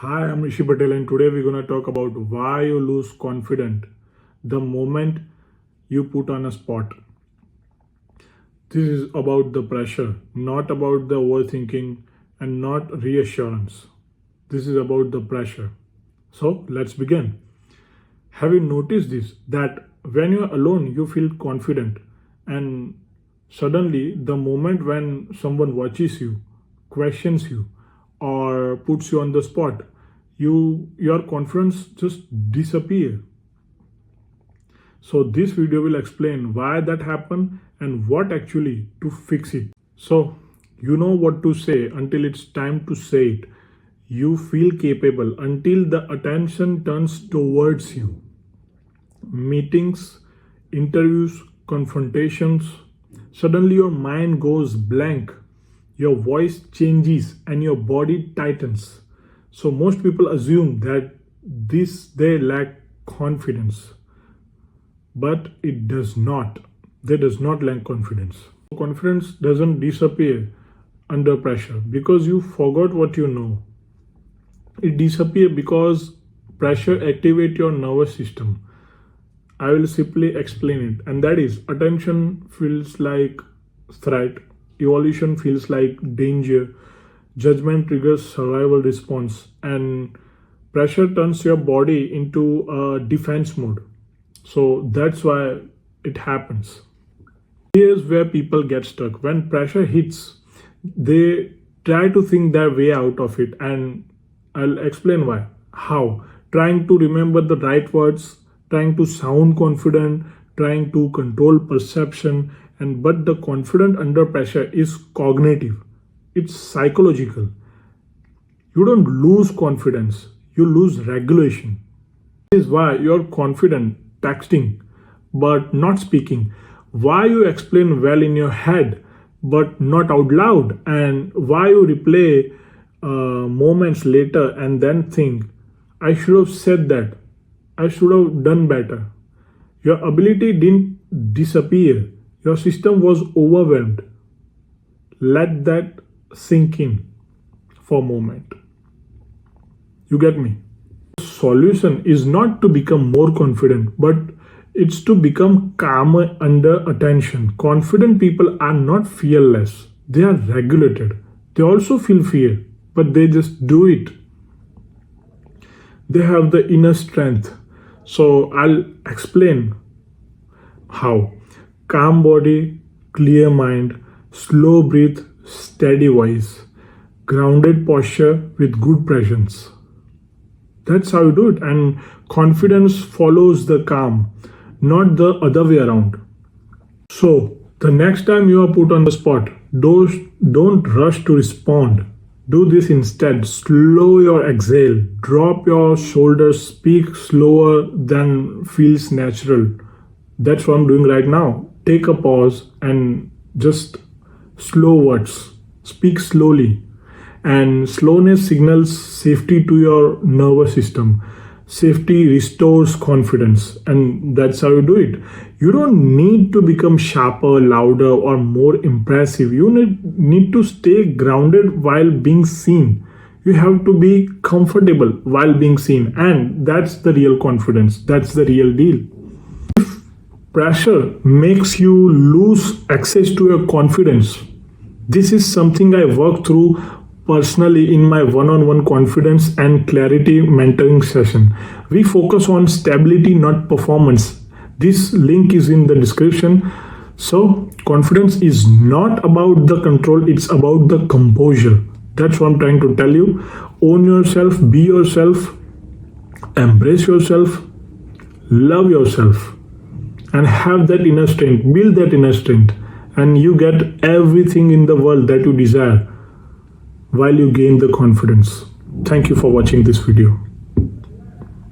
Hi, I'm Rishi Patel, and today we're going to talk about why you lose confidence the moment you put on a spot. This is about the pressure, not about the overthinking and not reassurance. This is about the pressure. So let's begin. Have you noticed this? That when you're alone, you feel confident, and suddenly, the moment when someone watches you, questions you, or puts you on the spot, your confidence just disappear. So this video will explain why that happened and what actually to fix it. So you know what to say until it's time to say it. You feel capable until the attention turns towards you. Meetings, interviews, confrontations, suddenly your mind goes blank, your voice changes, and your body tightens. So most people assume that they lack confidence, but it does not. They does not lack confidence. Confidence doesn't disappear under pressure because you forgot what you know. It disappears because pressure activate your nervous system. I will simply explain it, and that is attention feels like threat, evolution feels like danger, judgment triggers survival response, and pressure turns your body into a defense mode. So that's why it happens. Here's where people get stuck. When pressure hits, they try to think their way out of it, and I'll explain why. How? Trying to remember the right words, trying to sound confident, trying to control perception, and but the confident under pressure is cognitive. It's psychological. You don't lose confidence, you lose regulation. This is why you're confident texting but not speaking. Why you explain well in your head but not out loud, and why you replay moments later and then think, I should have said that, I should have done better. Your ability didn't disappear, your system was overwhelmed. Let that sink in for a moment. You get me? The solution is not to become more confident, but it's to become calmer under attention. Confident people are not fearless, they are regulated. They also feel fear, but they just do it. They have the inner strength. So I'll explain how. Calm body, clear mind, slow breath, steady voice, grounded posture with good presence. That's how you do it. And confidence follows the calm, not the other way around. So the next time you are put on the spot, don't rush to respond. Do this instead. Slow your exhale. Drop your shoulders. Speak slower than feels natural. That's what I'm doing right now. Take a pause and just slow words. Speak slowly. And slowness signals safety to your nervous system. Safety restores confidence, and that's how you do it. You don't need to become sharper, louder, or more impressive. You need to stay grounded while being seen. You have to be comfortable while being seen, and that's the real confidence. That's the real deal. If pressure makes you lose access to your confidence, this is something I work through personally in my one-on-one confidence and clarity mentoring session. We focus on stability, not performance. This link is in the description. So confidence is not about the control, it's about the composure. That's what I'm trying to tell you. Own yourself, be yourself, embrace yourself, love yourself, and have that inner strength. Build that inner strength, and you get everything in the world that you desire while you gain the confidence. Thank you for watching this video.